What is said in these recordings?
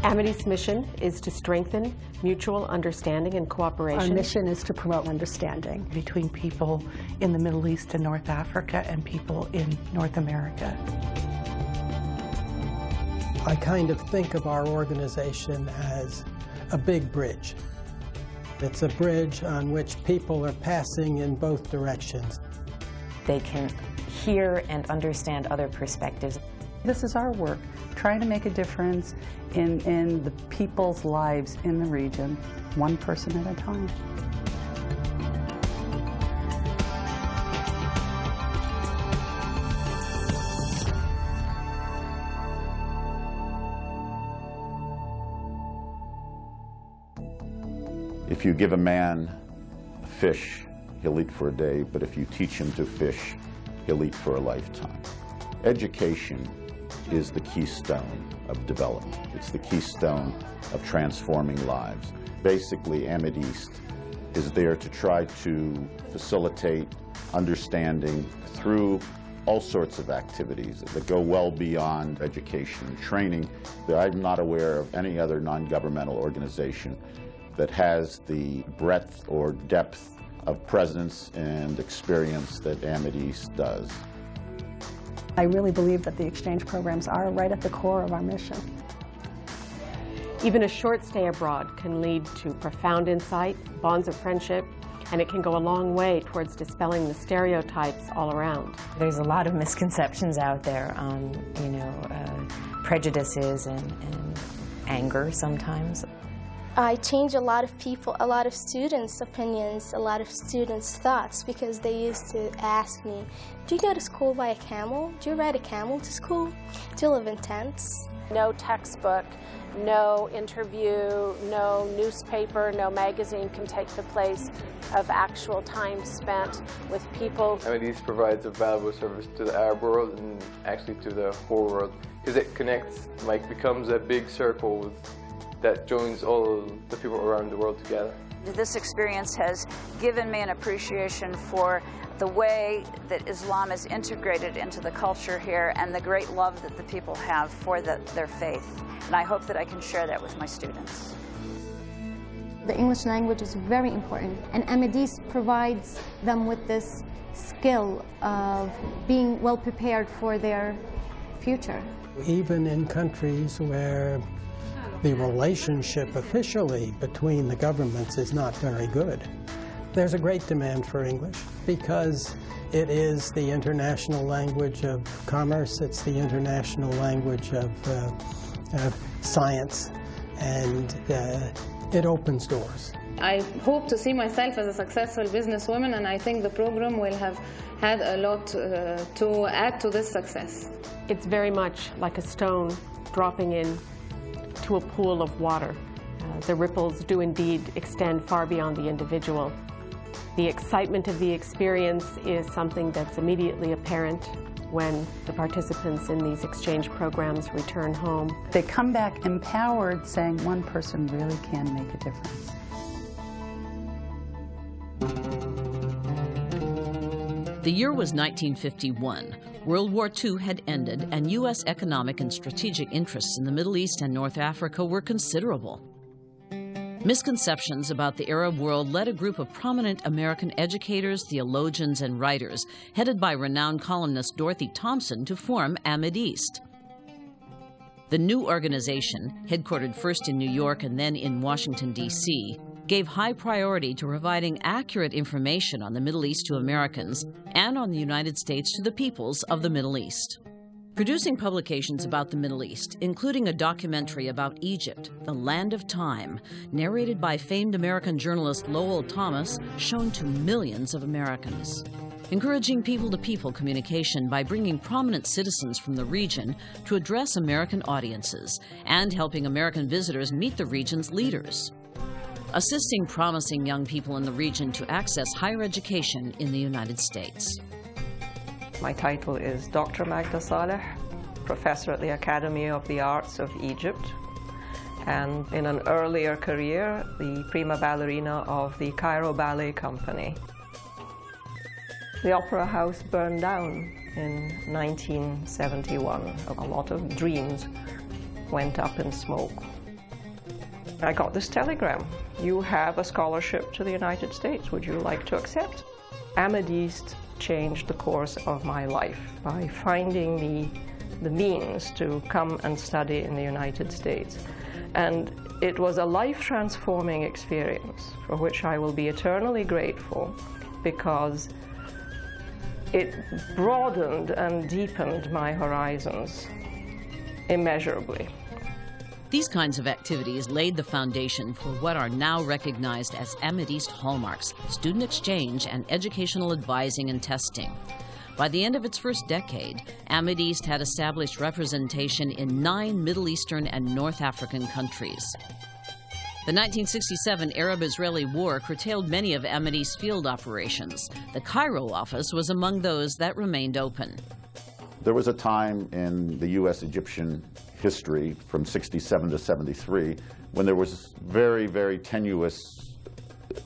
Amidy's mission is to strengthen mutual understanding and cooperation. Our mission is to promote understanding between people in the Middle East and North Africa and people in North America. I kind of think of our organization as a big bridge. It's a bridge on which people are passing in both directions. They can hear and understand other perspectives. This is our work, trying to make a difference in the people's lives in the region, one person at a time. If you give a man a fish, he'll eat for a day, but if you teach him to fish, he'll eat for a lifetime. Education is the keystone of development. It's the keystone of transforming lives. Basically, Amity East is there to try to facilitate understanding through all sorts of activities that go well beyond education and training. I'm not aware of any other non-governmental organization that has the breadth or depth of presence and experience that Amity East does. I really believe that the exchange programs are right at the core of our mission. Even a short stay abroad can lead to profound insight, bonds of friendship, and it can go a long way towards dispelling the stereotypes all around. There's a lot of misconceptions out there on, prejudices and anger sometimes. I change a lot of students' opinions, a lot of students' thoughts, because they used to ask me, do you go to school by a camel? Do you ride a camel to school? Do you live in tents? No textbook, no interview, no newspaper, no magazine can take the place of actual time spent with people. Amity East provides a valuable service to the Arab world and actually to the whole world, because it connects, becomes a big circle that joins all the people around the world together. This experience has given me an appreciation for the way that Islam is integrated into the culture here and the great love that the people have for their faith. And I hope that I can share that with my students. The English language is very important, and Amity East provides them with this skill of being well prepared for their future. Even in countries where the relationship officially between the governments is not very good, there's a great demand for English because it is the international language of commerce, it's the international language of science, and it opens doors. I hope to see myself as a successful businesswoman, and I think the program will have had a lot to add to this success. It's very much like a stone dropping in to a pool of water. The ripples do indeed extend far beyond the individual. The excitement of the experience is something that's immediately apparent when the participants in these exchange programs return home. They come back empowered, saying one person really can make a difference. The year was 1951. World War II had ended, and U.S. economic and strategic interests in the Middle East and North Africa were considerable. Misconceptions about the Arab world led a group of prominent American educators, theologians, and writers, headed by renowned columnist Dorothy Thompson, to form Amity East. The new organization, headquartered first in New York and then in Washington, D.C., gave high priority to providing accurate information on the Middle East to Americans and on the United States to the peoples of the Middle East. Producing publications about the Middle East, including a documentary about Egypt, the Land of Time, narrated by famed American journalist Lowell Thomas, shown to millions of Americans. Encouraging people-to-people communication by bringing prominent citizens from the region to address American audiences, and helping American visitors meet the region's leaders. Assisting promising young people in the region to access higher education in the United States. My title is Dr. Magda Saleh, professor at the Academy of the Arts of Egypt, and in an earlier career, the prima ballerina of the Cairo Ballet Company. The Opera House burned down in 1971. A lot of dreams went up in smoke. I got this telegram. You have a scholarship to the United States. Would you like to accept? Ahmed East changed the course of my life by finding me the means to come and study in the United States. And it was a life-transforming experience for which I will be eternally grateful, because it broadened and deepened my horizons immeasurably. These kinds of activities laid the foundation for what are now recognized as Ahmed East hallmarks: student exchange and educational advising and testing. By the end of its first decade, Ahmed East had established representation in 9 Middle Eastern and North African countries. The 1967 Arab-Israeli War curtailed many of Ahmed East's field operations. The Cairo office was among those that remained open. There was a time in the U.S.-Egyptian history from 67 to 73 when there was very, very tenuous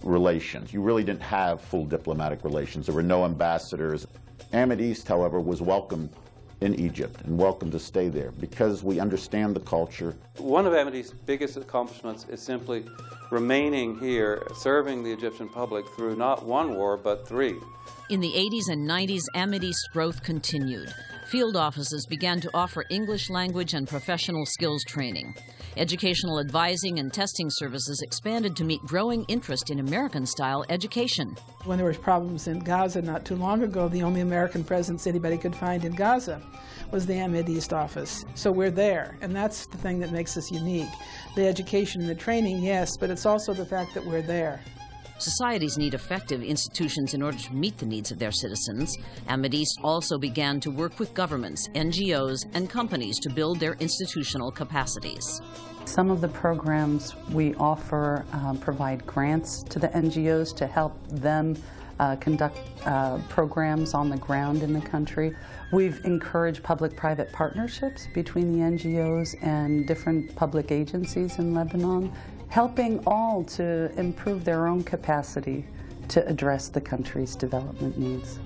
relations. You really didn't have full diplomatic relations. There were no ambassadors. Ahmed East, however, was welcome in Egypt and welcome to stay there because we understand the culture. One of Ahmed East's biggest accomplishments is simply remaining here, serving the Egyptian public through not one war, but 3. In the 80s and 90s, Ahmed East's growth continued. Field offices began to offer English language and professional skills training. Educational advising and testing services expanded to meet growing interest in American-style education. When there were problems in Gaza not too long ago, the only American presence anybody could find in Gaza was the Ahmed East office. So we're there, and that's the thing that makes us unique. The education and the training, yes, but it's also the fact that we're there. Societies need effective institutions in order to meet the needs of their citizens. Ahmed East also began to work with governments, NGOs, and companies to build their institutional capacities. Some of the programs we offer provide grants to the NGOs to help them conduct programs on the ground in the country. We've encouraged public-private partnerships between the NGOs and different public agencies in Lebanon, helping all to improve their own capacity to address the country's development needs.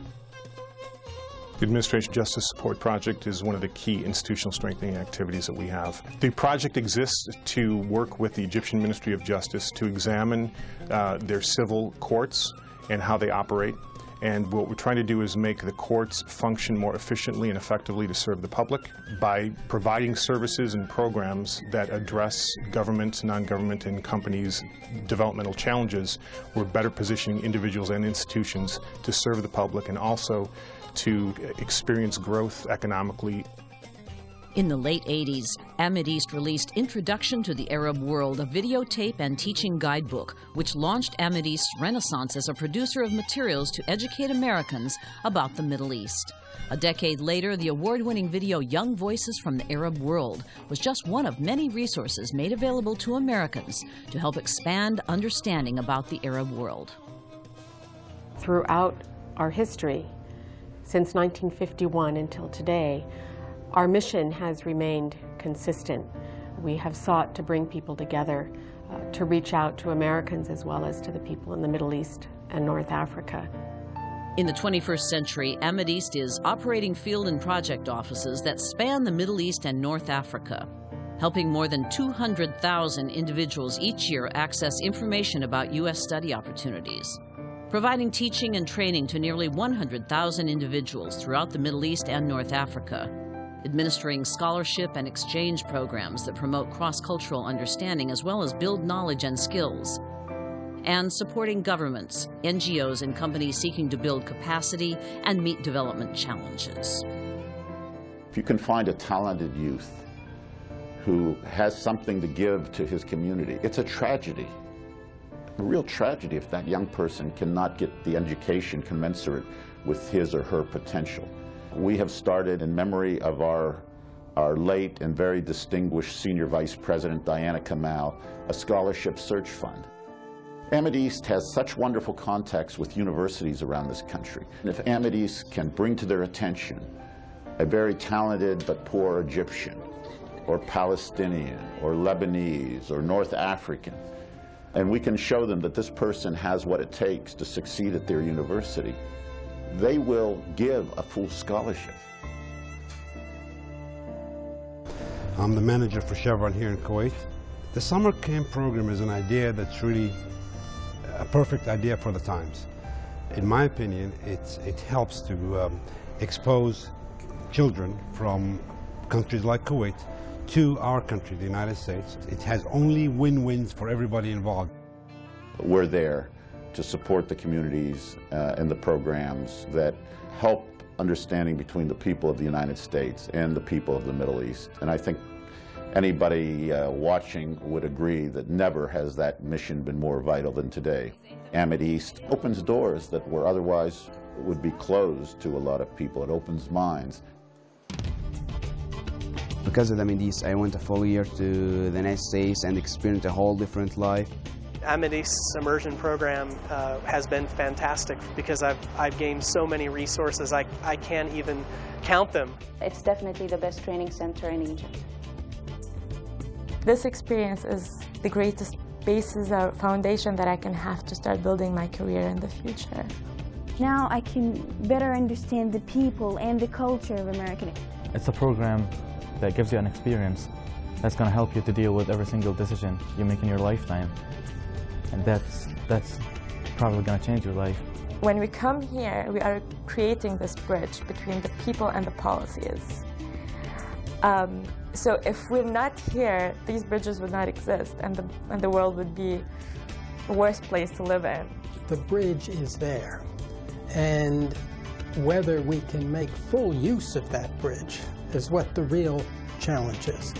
The Administration Justice Support Project is one of the key institutional strengthening activities that we have. The project exists to work with the Egyptian Ministry of Justice to examine their civil courts and how they operate. And what we're trying to do is make the courts function more efficiently and effectively to serve the public by providing services and programs that address government, non-government, and companies' developmental challenges. We're better positioning individuals and institutions to serve the public and also to experience growth economically. In the late 80s, Ahmed East released Introduction to the Arab World, a videotape and teaching guidebook, which launched Ahmed East's renaissance as a producer of materials to educate Americans about the Middle East. A decade later, the award-winning video Young Voices from the Arab World was just one of many resources made available to Americans to help expand understanding about the Arab world. Throughout our history, since 1951 until today, our mission has remained consistent. We have sought to bring people together, to reach out to Americans as well as to the people in the Middle East and North Africa. In the 21st century, Ahmed East is operating field and project offices that span the Middle East and North Africa, helping more than 200,000 individuals each year access information about U.S. study opportunities, providing teaching and training to nearly 100,000 individuals throughout the Middle East and North Africa, administering scholarship and exchange programs that promote cross-cultural understanding as well as build knowledge and skills, and supporting governments, NGOs, and companies seeking to build capacity and meet development challenges. If you can find a talented youth who has something to give to his community, it's a tragedy, a real tragedy if that young person cannot get the education commensurate with his or her potential. We have started, in memory of our late and very distinguished Senior Vice President Diana Kamal, a scholarship search fund. Ahmed East has such wonderful contacts with universities around this country. And if Ahmed East can bring to their attention a very talented but poor Egyptian, or Palestinian, or Lebanese, or North African, and we can show them that this person has what it takes to succeed at their university, they will give a full scholarship. I'm the manager for Chevron here in Kuwait. The summer camp program is an idea that's really a perfect idea for the times. In my opinion, it helps to expose children from countries like Kuwait to our country, the United States. It has only win-wins for everybody involved. We're there to support the communities and the programs that help understanding between the people of the United States and the people of the Middle East. And I think anybody watching would agree that never has that mission been more vital than today. AMIDEAST opens doors that were otherwise would be closed to a lot of people. It opens minds. Because of the AMIDEAST, I went a full year to the United States and experienced a whole different life. AMIDEAST's immersion program has been fantastic because I've gained so many resources, I can't even count them. It's definitely the best training center in Egypt. This experience is the greatest basis or foundation that I can have to start building my career in the future. Now I can better understand the people and the culture of American. It's a program that gives you an experience that's going to help you to deal with every single decision you make in your lifetime. And that's probably going to change your life. When we come here, we are creating this bridge between the people and the policies. So if we're not here, these bridges would not exist, and the world would be the worst place to live in. The bridge is there, and whether we can make full use of that bridge is what the real challenge is.